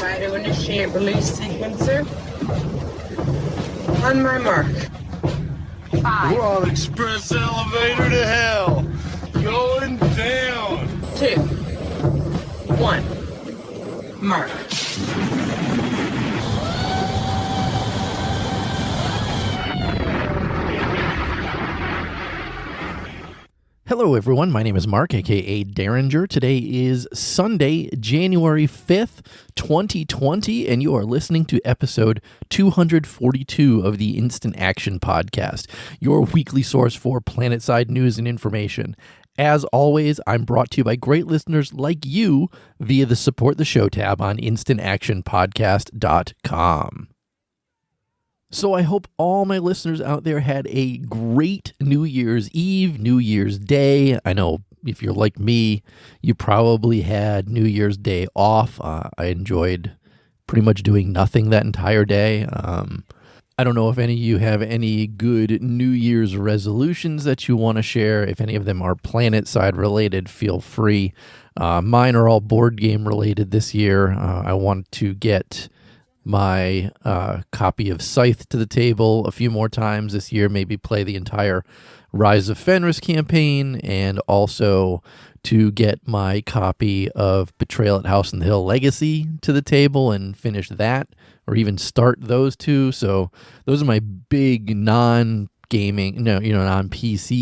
Try to initiate release sequencer. On my mark. 5. We're on express elevator to hell. Going down. 2. 1. Mark. Hello everyone, my name is Mark, aka Derringer. Today is Sunday, January 5th, 2020, and you are listening to episode 242 of the Instant Action Podcast, your weekly source for Planetside news and information. As always, I'm brought to you by great listeners like you via the Support the Show tab on instantactionpodcast.com. So I hope all my listeners out there had a great New Year's Eve, New Year's Day. I know if you're like me, you probably had New Year's Day off. I enjoyed pretty much doing nothing that entire day. I don't know if any of you have any good New Year's resolutions that you want to share. If any of them are Planetside related, feel free. Mine are all board game related this year. I want to get my copy of Scythe to the table a few more times this year, maybe play the entire Rise of Fenris campaign, and also to get my copy of Betrayal at House on the Hill Legacy to the table and finish that, or even start those two. So those are my big non-PC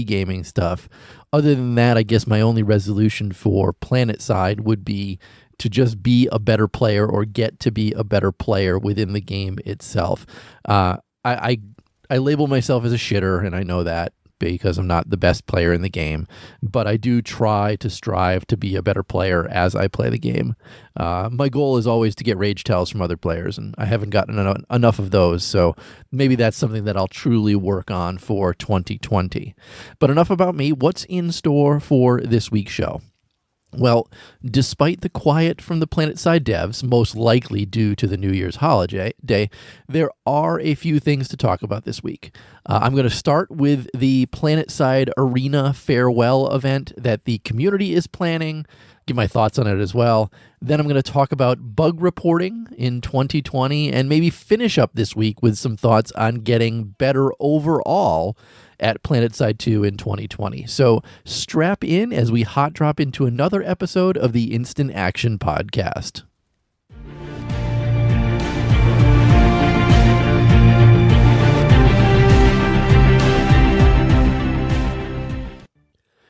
gaming stuff. Other than that, I guess my only resolution for Planetside would be to just be a better player or get to be a better player within the game itself. I label myself as a shitter, and I know that because I'm not the best player in the game, but I do try to strive to be a better player as I play the game. My goal is always to get rage tells from other players, and I haven't gotten enough of those, so maybe that's something that I'll truly work on for 2020. But enough about me. What's in store for this week's show? Well, despite the quiet from the Planetside devs, most likely due to the New Year's holiday, there are a few things to talk about this week. I'm going to start with the Planetside Arena Farewell Event that the community is planning, give my thoughts on it as well. Then I'm going to talk about bug reporting in 2020 and maybe finish up this week with some thoughts on getting better overall at Planetside 2 in 2020. So strap in as we hot drop into another episode of the Instant Action Podcast.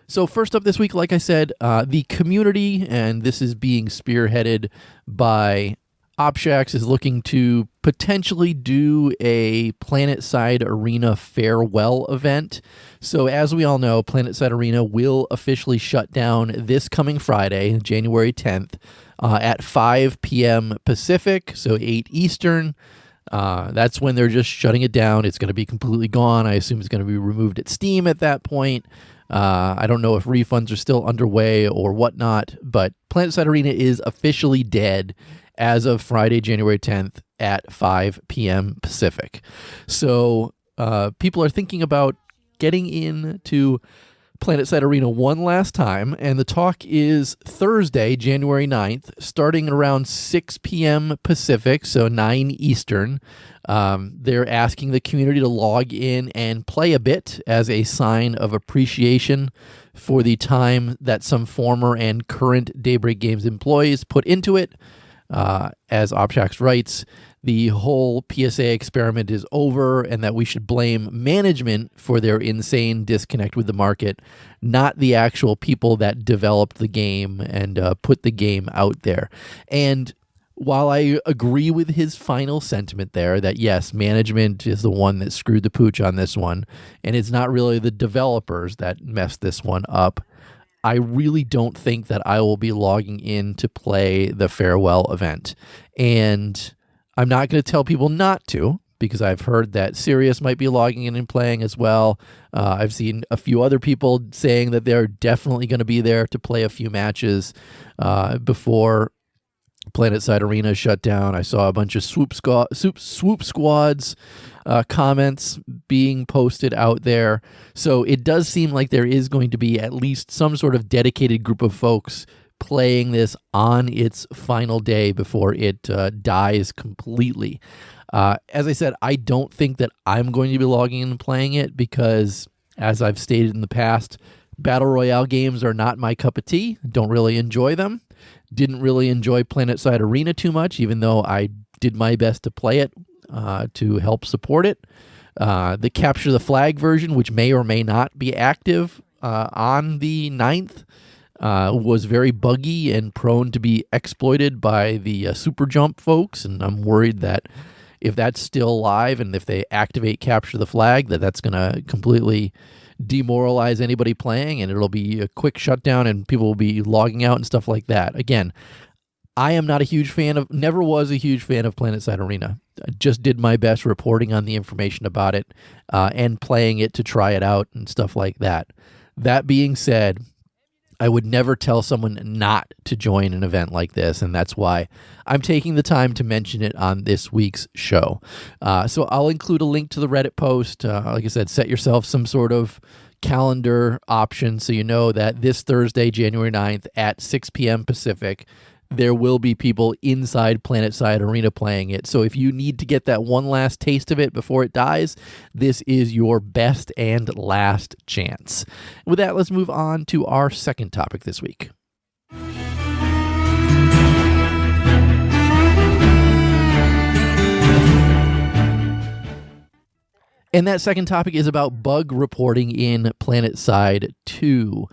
So first up this week, like I said, the community, and this is being spearheaded by Opshax, is looking to potentially do a Planetside Arena Farewell Event. So as we all know, Planetside Arena will officially shut down this coming Friday, January 10th, at 5 p.m. Pacific, so 8 Eastern. That's when they're just shutting it down. It's going to be completely gone. I assume it's going to be removed at Steam at that point. I don't know if refunds are still underway or whatnot, but Planetside Arena is officially dead as of Friday, January 10th at 5 p.m. Pacific. So people are thinking about getting into Planetside Arena one last time, and the talk is Thursday, January 9th, starting around 6 p.m. Pacific, so 9 Eastern. They're asking the community to log in and play a bit as a sign of appreciation for the time that some former and current Daybreak Games employees put into it. As Opshax writes, the whole PSA experiment is over and that we should blame management for their insane disconnect with the market, not the actual people that developed the game and put the game out there. And while I agree with his final sentiment there, that yes, management is the one that screwed the pooch on this one, and it's not really the developers that messed this one up, I really don't think that I will be logging in to play the farewell event. And I'm not going to tell people not to, because I've heard that Sirius might be logging in and playing as well. I've seen a few other people saying that they're definitely going to be there to play a few matches before Planetside Arena shut down. I saw a bunch of swoop squads comments being posted out there. So it does seem like there is going to be at least some sort of dedicated group of folks playing this on its final day before it dies completely. As I said, I don't think that I'm going to be logging in and playing it because, as I've stated in the past, Battle Royale games are not my cup of tea. Don't really enjoy them. Didn't really enjoy Planetside Arena too much, even though I did my best to play it to help support it. The Capture the Flag version, which may or may not be active on the 9th, was very buggy and prone to be exploited by the Super Jump folks, and I'm worried that if that's still live and if they activate Capture the Flag, that's going to completely demoralize anybody playing, and it'll be a quick shutdown and people will be logging out and stuff like that. Again, I am not a huge fan of, never was a huge fan of Planetside Arena. I just did my best reporting on the information about it and playing it to try it out and stuff like that. That being said, I would never tell someone not to join an event like this, and that's why I'm taking the time to mention it on this week's show. So I'll include a link to the Reddit post. Like I said, set yourself some sort of calendar option so you know that this Thursday, January 9th at 6 p.m. Pacific, there will be people inside Planetside Arena playing it. So if you need to get that one last taste of it before it dies, this is your best and last chance. With that, let's move on to our second topic this week. And that second topic is about bug reporting in Planetside 2.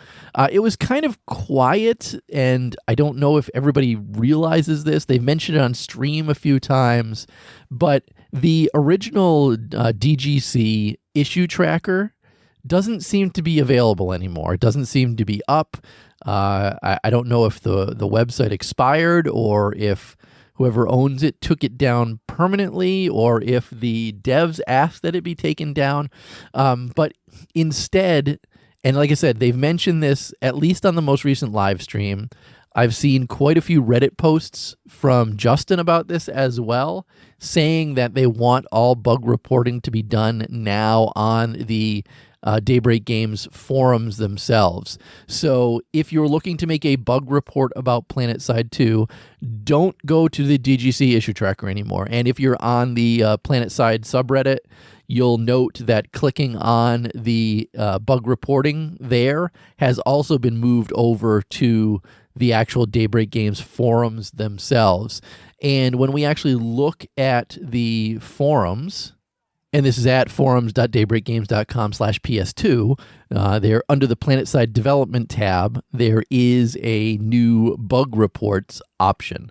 It was kind of quiet, and I don't know if everybody realizes this. They've mentioned it on stream a few times, but the original DGC issue tracker doesn't seem to be available anymore. It doesn't seem to be up. I don't know if the website expired or if whoever owns it took it down permanently, or if the devs asked that it be taken down. But instead, and like I said, they've mentioned this at least on the most recent live stream. I've seen quite a few Reddit posts from Justin about this as well, saying that they want all bug reporting to be done now on the Daybreak Games forums themselves. So if you're looking to make a bug report about Planetside 2, don't go to the DGC issue tracker anymore. And if you're on the Planetside subreddit, you'll note that clicking on the bug reporting there has also been moved over to the actual Daybreak Games forums themselves. And when we actually look at the forums, and this is at forums.daybreakgames.com/ps2. There, under the Planetside Development tab, there is a new bug reports option.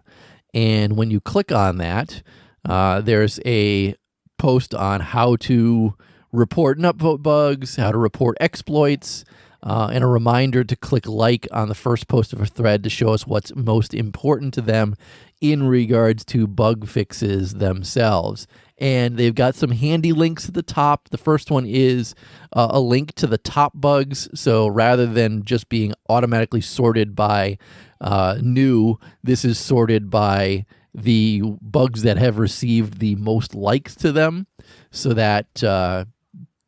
And when you click on that, there's a post on how to report and upvote bugs, how to report exploits, and a reminder to click like on the first post of a thread to show us what's most important to them in regards to bug fixes themselves. And they've got some handy links at the top. The first one is a link to the top bugs. So rather than just being automatically sorted by new, this is sorted by the bugs that have received the most likes to them, so that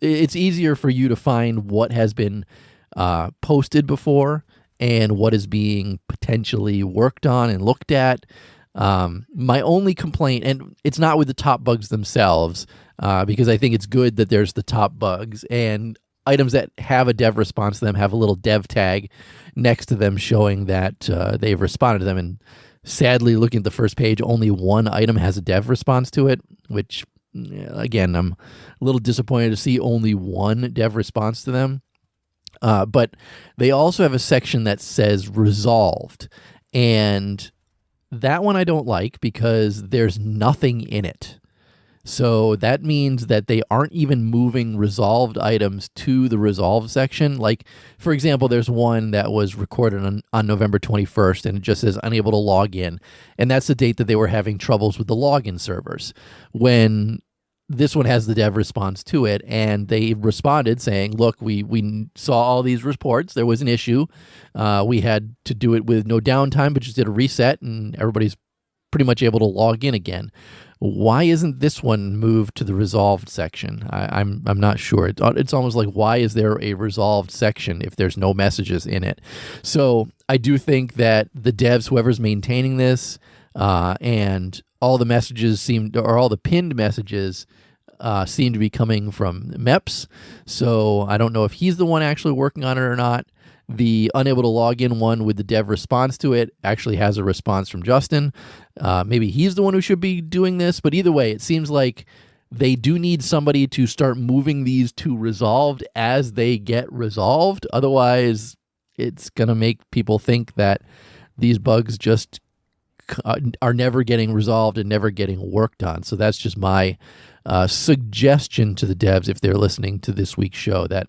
it's easier for you to find what has been posted before and what is being potentially worked on and looked at. My only complaint, and it's not with the top bugs themselves, because I think it's good that there's the top bugs, and items that have a dev response to them have a little dev tag next to them showing that they've responded to them. And sadly, looking at the first page, only one item has a dev response to it, which, again, I'm a little disappointed to see only one dev response to them. But they also have a section that says resolved, and that one I don't like because there's nothing in it. So that means that they aren't even moving resolved items to the resolve section. Like, for example, there's one that was recorded on November 21st, and it just says unable to log in. And that's the date that they were having troubles with the login servers. When this one has the dev response to it, and they responded saying, look, we saw all these reports. There was an issue. We had to do it with no downtime, but just did a reset, and everybody's pretty much able to log in again. Why isn't this one moved to the resolved section? I'm not sure. It's almost like, why is there a resolved section if there's no messages in it? So I do think that the devs, whoever's maintaining this, and all the messages all the pinned messages seem to be coming from MEPS. So I don't know if he's the one actually working on it or not. The unable to log in one with the dev response to it actually has a response from Justin. Maybe he's the one who should be doing this, but either way, it seems like they do need somebody to start moving these to resolved as they get resolved. Otherwise, it's going to make people think that these bugs just are never getting resolved and never getting worked on. So that's just my suggestion to the devs, if they're listening to this week's show, that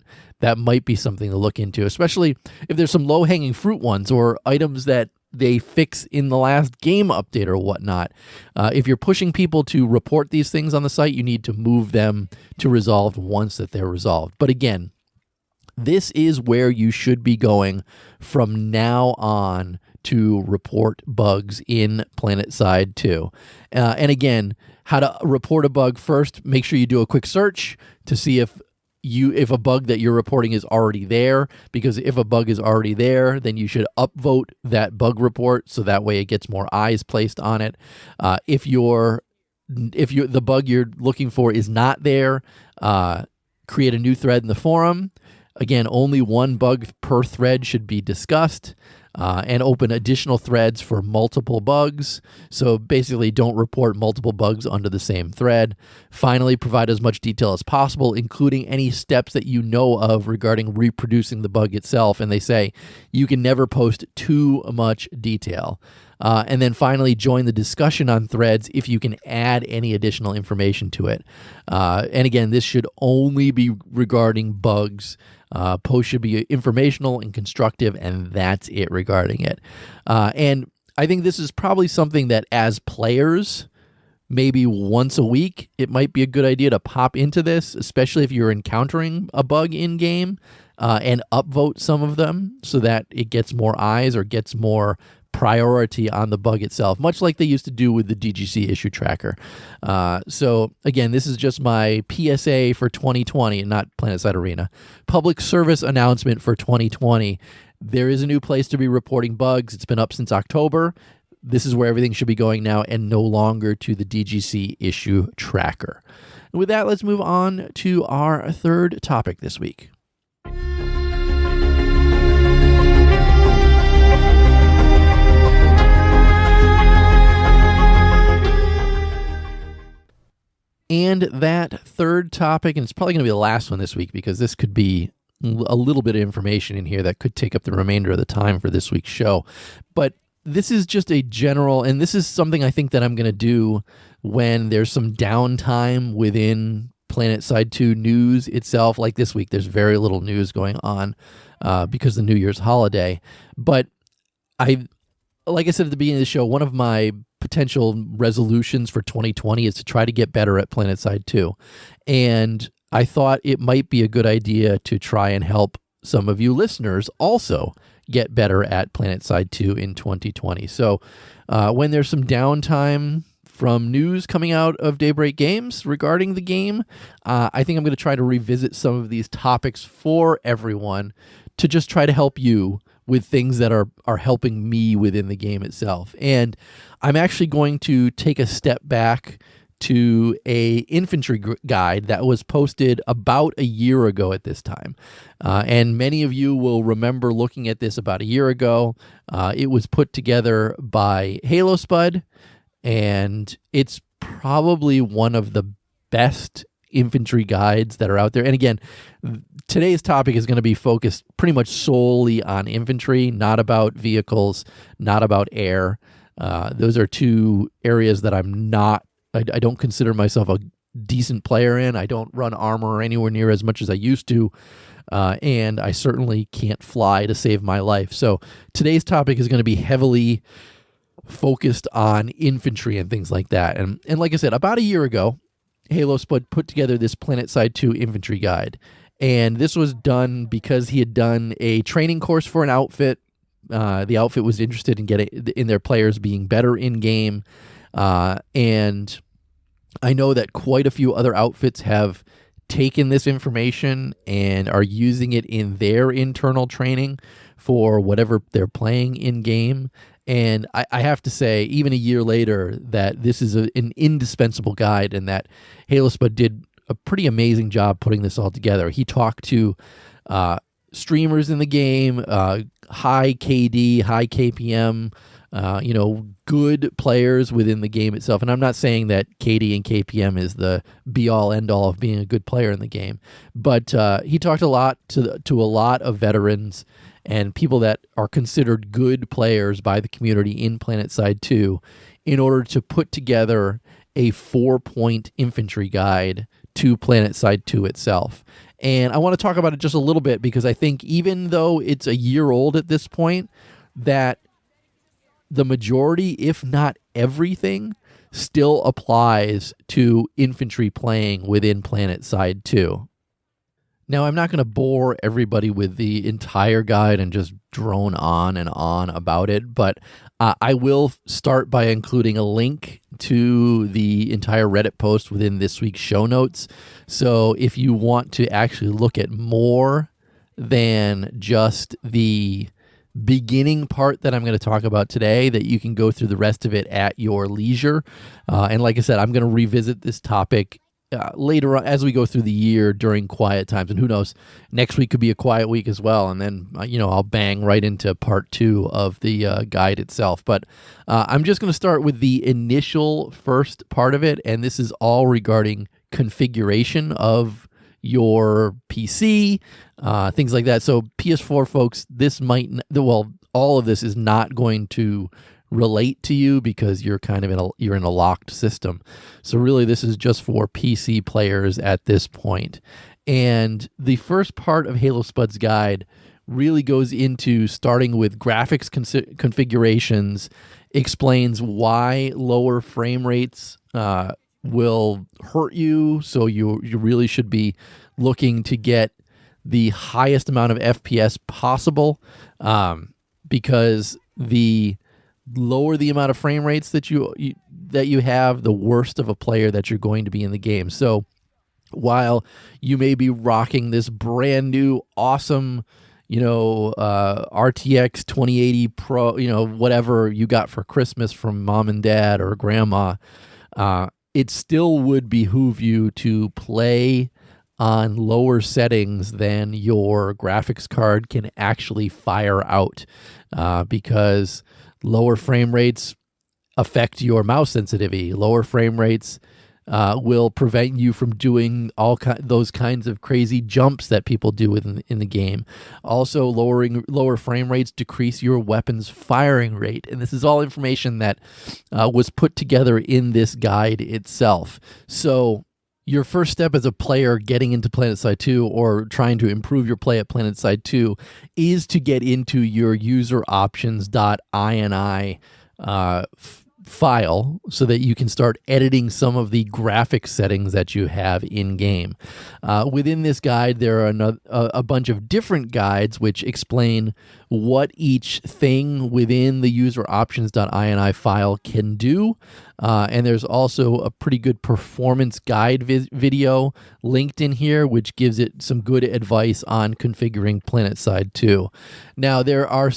might be something to look into, especially if there's some low-hanging fruit ones or items that they fix in the last game update or whatnot. If you're pushing people to report these things on the site, you need to move them to resolved once that they're resolved. But again, this is where you should be going from now on to report bugs in Planetside 2. And again, how to report a bug: first, make sure you do a quick search to see if a bug that you're reporting is already there, because if a bug is already there, then you should upvote that bug report so that way it gets more eyes placed on it. If the bug you're looking for is not there, create a new thread in the forum. Again, only one bug per thread should be discussed, and open additional threads for multiple bugs. So basically, don't report multiple bugs under the same thread. Finally, provide as much detail as possible, including any steps that you know of regarding reproducing the bug itself. And they say you can never post too much detail. And then finally, join the discussion on threads if you can add any additional information to it. And again, this should only be regarding bugs. Posts should be informational and constructive, and that's it regarding it. And I think this is probably something that as players, maybe once a week, it might be a good idea to pop into this, especially if you're encountering a bug in-game, and upvote some of them so that it gets more eyes or gets more priority on the bug itself, much like they used to do with the DGC issue tracker. So again, this is just my PSA for 2020, and not Planetside Arena. Public service announcement for 2020. There is a new place to be reporting bugs. It's been up since October. This is where everything should be going now, and no longer to the DGC issue tracker. And with that, let's move on to our third topic this week. And that third topic, and it's probably going to be the last one this week, because this could be a little bit of information in here that could take up the remainder of the time for this week's show. But this is just a general, and this is something I think that I'm going to do when there's some downtime within Planetside 2 news itself. Like this week, there's very little news going on because of the New Year's holiday. But like I said at the beginning of the show, one of my potential resolutions for 2020 is to try to get better at Planetside 2. And I thought it might be a good idea to try and help some of you listeners also get better at Planetside 2 in 2020. So when there's some downtime from news coming out of Daybreak Games regarding the game, I think I'm going to try to revisit some of these topics for everyone to just try to help you with things that are helping me within the game itself. And I'm actually going to take a step back to a infantry guide that was posted about a year ago at this time. And many of you will remember looking at this about a year ago. It was put together by Halo Spud, and it's probably one of the best infantry guides that are out there. And again, today's topic is going to be focused pretty much solely on infantry, not about vehicles, not about air. Those are two areas that I don't consider myself a decent player in. I don't run armor anywhere near as much as I used to. And I certainly can't fly to save my life. So today's topic is going to be heavily focused on infantry and things like that. And like I said, about a year ago, Halo Spud put together this Planetside 2 infantry guide. And this was done because he had done a training course for an outfit. The outfit was interested in getting in their players being better in game. And I know that quite a few other outfits have taken this information and are using it in their internal training for whatever they're playing in game. And I have to say, even a year later, that this is an indispensable guide, and that HaloSpud did a pretty amazing job putting this all together. He talked to streamers in the game, high KD, high KPM, good players within the game itself. And I'm not saying that KD and KPM is the be-all, end-all of being a good player in the game, but he talked a lot to a lot of veterans and people that are considered good players by the community in Planetside 2 in order to put together a 4-point infantry guide to Planetside 2 itself. And I want to talk about it just a little bit because I think even though it's a year old at this point, that the majority, if not everything, still applies to infantry playing within Planetside 2. Now, I'm not going to bore everybody with the entire guide and just drone on and on about it, but I will start by including a link to the entire Reddit post within this week's show notes. So if you want to actually look at more than just the beginning part that I'm going to talk about today, that you can go through the rest of it at your leisure. And like I said, I'm going to revisit this topic later on as we go through the year during quiet times. And who knows, next week could be a quiet week as well. And then, I'll bang right into part 2 of the guide itself. But I'm just going to start with the initial first part of it. And this is all regarding configuration of your PC, things like that. So PS4 folks, all of this is not going to relate to you because you're kind of you're in a locked system. So really this is just for PC players at this point. And the first part of HaloSpud's guide really goes into starting with graphics configurations, explains why lower frame rates will hurt you. So you really should be looking to get the highest amount of FPS possible, because the lower the amount of frame rates that you have, the worst of a player that you're going to be in the game. So while you may be rocking this brand new awesome RTX 2080 Pro, whatever you got for Christmas from mom and dad or grandma, it still would behoove you to play on lower settings than your graphics card can actually fire out, because lower frame rates affect your mouse sensitivity. Lower frame rates will prevent you from doing those kinds of crazy jumps that people do in the game. Also, lower frame rates decrease your weapon's firing rate. And this is all information that was put together in this guide itself. So your first step as a player getting into Planetside 2 or trying to improve your play at Planetside 2 is to get into your user options.ini file so that you can start editing some of the graphic settings that you have in game. Within this guide, there are a bunch of different guides which explain what each thing within the user options.ini file can do. And there's also a pretty good performance guide video linked in here, which gives it some good advice on configuring Planetside 2. Now, there are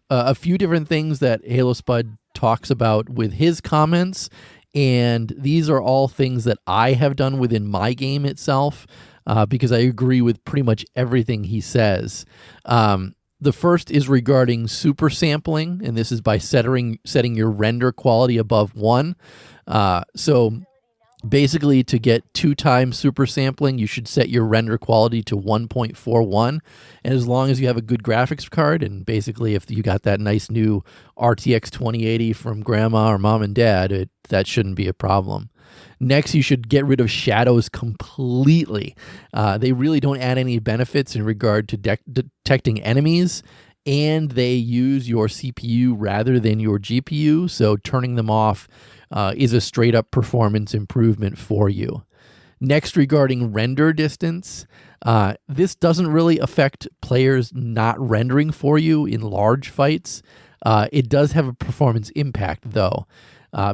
a few different things that HaloSpud talks about with his comments, and these are all things that I have done within my game itself, because I agree with pretty much everything he says. The first is regarding super sampling, and this is by setting your render quality above 1. So basically, to get 2 times super sampling, you should set your render quality to 1.41. And as long as you have a good graphics card, and basically if you got that nice new RTX 2080 from grandma or mom and dad, that shouldn't be a problem. Next, you should get rid of shadows completely. They really don't add any benefits in regard to detecting enemies, and they use your CPU rather than your GPU, so turning them off is a straight-up performance improvement for you. Next, regarding render distance, this doesn't really affect players not rendering for you in large fights. It does have a performance impact, though.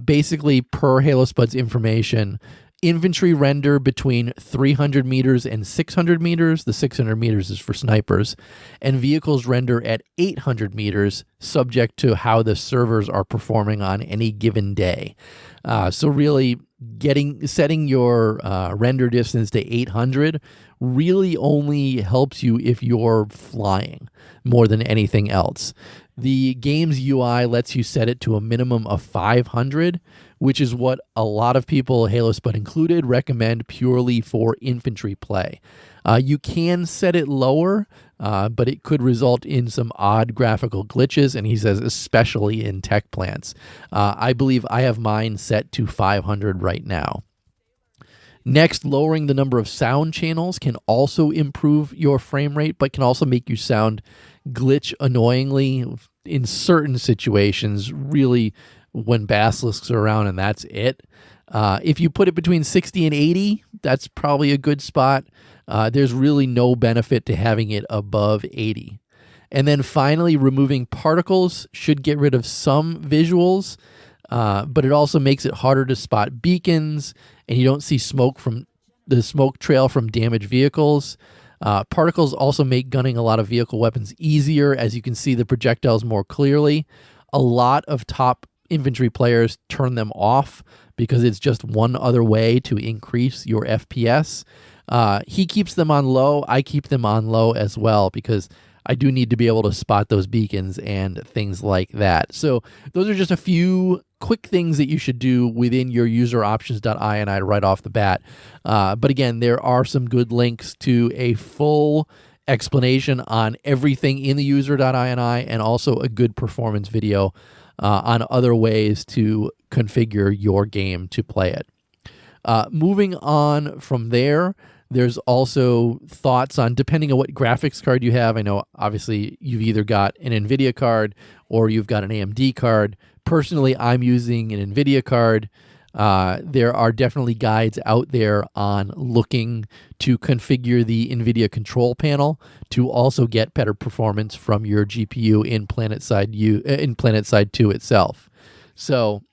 Basically, per Halo Spud's information, infantry render between 300 meters and 600 meters. The 600 meters is for snipers. And vehicles render at 800 meters, subject to how the servers are performing on any given day. So really, setting your render distance to 800 really only helps you if you're flying more than anything else. The game's UI lets you set it to a minimum of 500, which is what a lot of people, Halo Spud included, recommend purely for infantry play. You can set it lower, but it could result in some odd graphical glitches, and he says especially in tech plants. I believe I have mine set to 500 right now. Next, lowering the number of sound channels can also improve your frame rate, but can also make you sound glitch annoyingly in certain situations, really when basilisks are around, and that's it. If you put it between 60 and 80, that's probably a good spot. There's really no benefit to having it above 80. And then finally, removing particles should get rid of some visuals, but it also makes it harder to spot beacons, and you don't see smoke from the smoke trail from damaged vehicles. Particles also make gunning a lot of vehicle weapons easier, as you can see the projectiles more clearly. A lot of top infantry players turn them off because it's just one other way to increase your FPS. He keeps them on low. I keep them on low as well because I do need to be able to spot those beacons and things like that. So those are just a few quick things that you should do within your useroptions.ini right off the bat. But again, there are some good links to a full explanation on everything in the user.ini and also a good performance video on other ways to configure your game to play it. Moving on from there, there's also thoughts on, depending on what graphics card you have. I know obviously you've either got an NVIDIA card or you've got an AMD card. Personally, I'm using an NVIDIA card. There are definitely guides out there on looking to configure the NVIDIA control panel to also get better performance from your GPU in Planetside 2 itself. So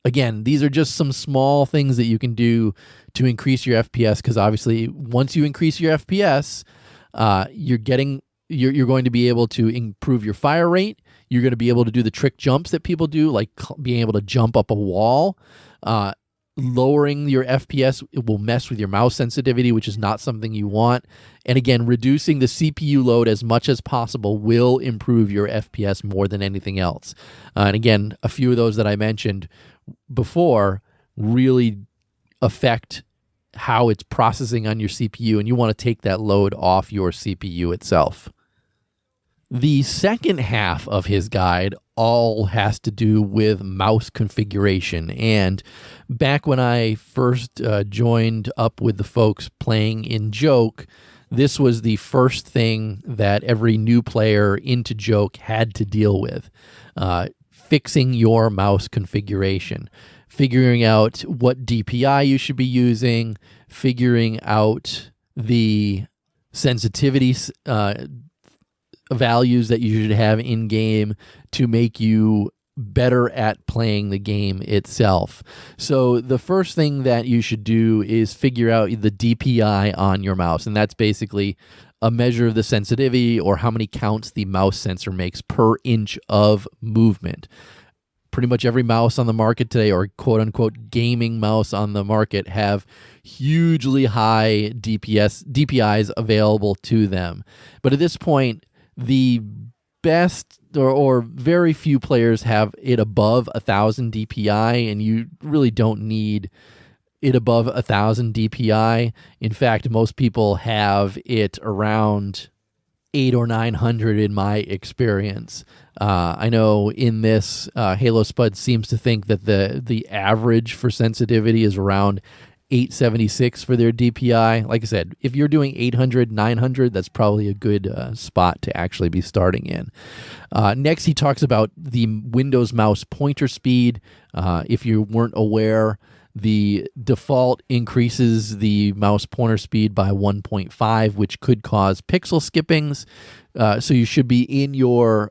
again, these are just some small things that you can do to increase your FPS, because obviously once you increase your FPS, you're going to be able to improve your fire rate. You're going to be able to do the trick jumps that people do, like being able to jump up a wall. Lowering your FPS, it will mess with your mouse sensitivity, which is not something you want. And again, reducing the CPU load as much as possible will improve your FPS more than anything else. And again, a few of those that I mentioned before really affect how it's processing on your CPU, and you want to take that load off your CPU itself. The second half of his guide all has to do with mouse configuration. And back when I first joined up with the folks playing in Joke, this was the first thing that every new player into Joke had to deal with. Fixing your mouse configuration, figuring out what DPI you should be using, figuring out the sensitivity values that you should have in game to make you better at playing the game itself. So the first thing that you should do is figure out the DPI on your mouse, and that's basically a measure of the sensitivity or how many counts the mouse sensor makes per inch of movement. Pretty much every mouse on the market today, or quote-unquote gaming mouse on the market, have hugely high DPIs available to them. But at this point, the best or very few players have it above 1,000 DPI, and you really don't need it above 1,000 DPI. In fact, most people have it around 800 or 900 in my experience. I know in this, Halo Spud seems to think that the average for sensitivity is around 876 for their DPI. Like I said, if you're doing 800, 900, that's probably a good spot to actually be starting in. Next, he talks about the Windows mouse pointer speed. If you weren't aware, the default increases the mouse pointer speed by 1.5, which could cause pixel skippings. So you should be in your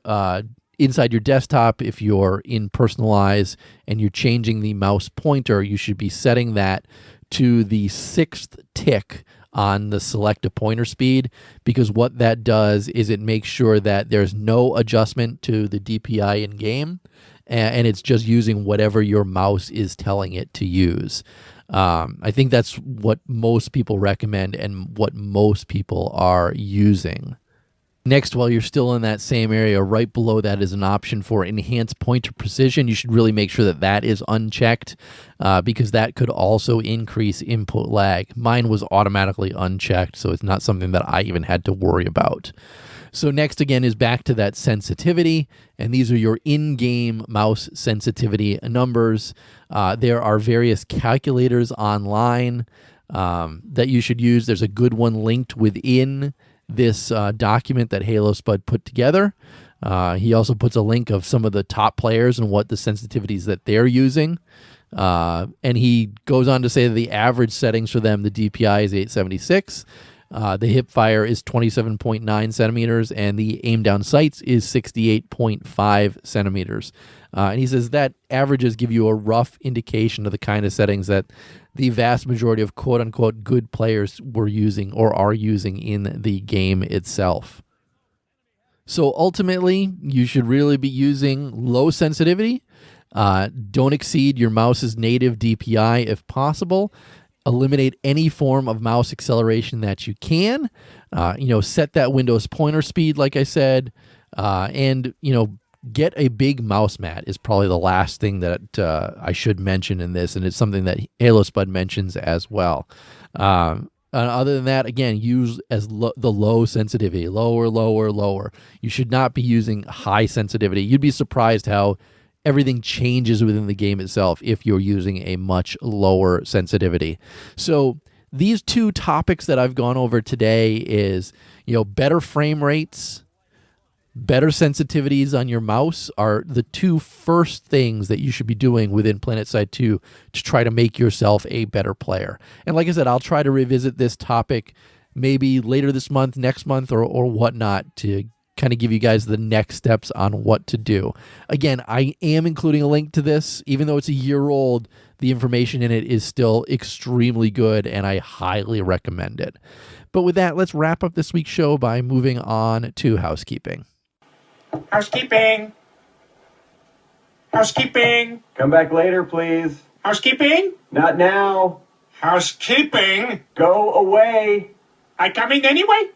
inside your desktop, if you're in Personalize and you're changing the mouse pointer, you should be setting that to the 6th tick on the select a pointer speed, because what that does is it makes sure that there's no adjustment to the DPI in game, and it's just using whatever your mouse is telling it to use. I think that's what most people recommend and what most people are using. Next, while you're still in that same area, right below that is an option for enhanced pointer precision. You should really make sure that that is unchecked because that could also increase input lag. Mine was automatically unchecked, so it's not something that I even had to worry about. So next, again, is back to that sensitivity, and these are your in-game mouse sensitivity numbers. There are various calculators online that you should use. There's a good one linked within this document that Halo Spud put together. He also puts a link of some of the top players and what the sensitivities that they're using. And he goes on to say that the average settings for them, the DPI is 876. The hip fire is 27.9 centimeters, and the aim down sights is 68.5 centimeters. And he says that averages give you a rough indication of the kind of settings that the vast majority of quote-unquote good players were using or are using in the game itself. So ultimately, you should really be using low sensitivity. Don't exceed your mouse's native DPI if possible. Eliminate any form of mouse acceleration that you can. Set that Windows pointer speed, like I said, and get a big mouse mat is probably the last thing that I should mention in this, and it's something that Halo Spud mentions as well. Other than that, again, use the low sensitivity, lower. You should not be using high sensitivity. You'd be surprised how everything changes within the game itself if you're using a much lower sensitivity. So these two topics that I've gone over today is, better frame rates, better sensitivities on your mouse are the two first things that you should be doing within Planetside 2 to try to make yourself a better player. And like I said, I'll try to revisit this topic maybe later this month, next month, or whatnot to kind of give you guys the next steps on what to do. Again, I am including a link to this. Even though it's a year old, the information in it is still extremely good, and I highly recommend it. But with that, let's wrap up this week's show by moving on to housekeeping. Housekeeping. Housekeeping. Come back later, please. Housekeeping. Not now. Housekeeping. Go away. I coming anyway?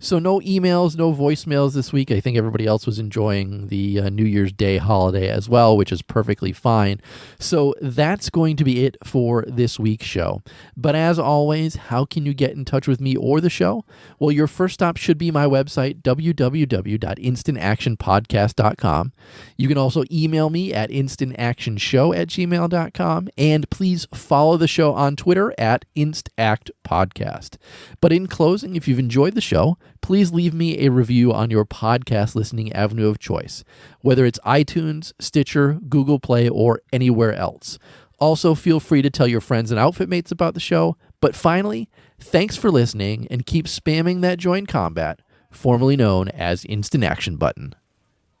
So no emails, no voicemails this week. I think everybody else was enjoying the New Year's Day holiday as well, which is perfectly fine. So that's going to be it for this week's show. But as always, how can you get in touch with me or the show? Well, your first stop should be my website, www.instantactionpodcast.com. You can also email me at instantactionshow@gmail.com. And please follow the show on Twitter at instactpodcast. But in closing, if you've enjoyed the show, please leave me a review on your podcast listening avenue of choice, whether it's iTunes, Stitcher, Google Play, or anywhere else. Also, feel free to tell your friends and outfit mates about the show. But finally, thanks for listening, and keep spamming that join combat, formerly known as Instant Action button.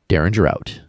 Derringer out.